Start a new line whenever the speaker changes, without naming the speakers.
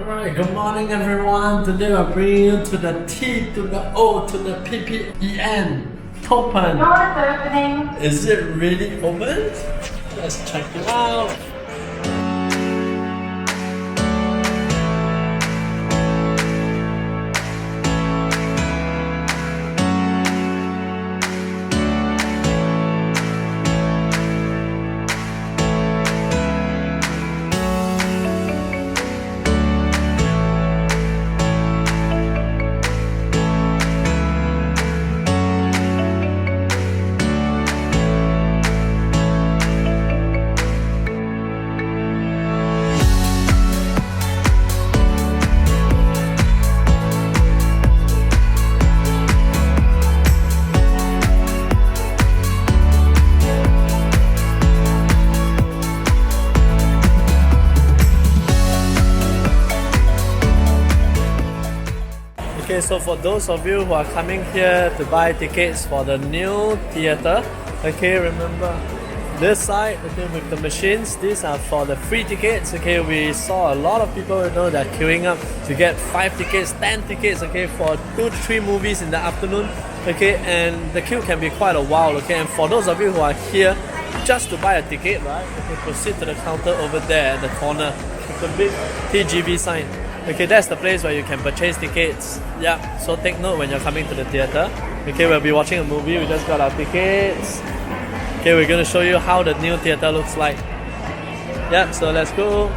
Alright, good morning everyone. Today we're bringing you to the T to the O to the PPEN. Toppen.
Doors opening.
Is it really open? Let's check it out. Okay, so for those of you who are coming here to buy tickets for the new theatre, okay, remember this side, okay, with the machines, these are for the free tickets. Okay, we saw a lot of people, you know, that are queuing up to get 5 tickets, 10 tickets, okay, for 2 to 3 movies in the afternoon. Okay, and the queue can be quite a while. Okay, and for those of you who are here just to buy a ticket, right, okay, proceed to the counter over there at the corner with the big TGV sign. Okay, that's the place where you can purchase tickets. Yeah, so take note when you're coming to the theatre. Okay, we'll be watching a movie. We just got our tickets. Okay, we're going to show you how the new theatre looks like. Yeah, so let's go.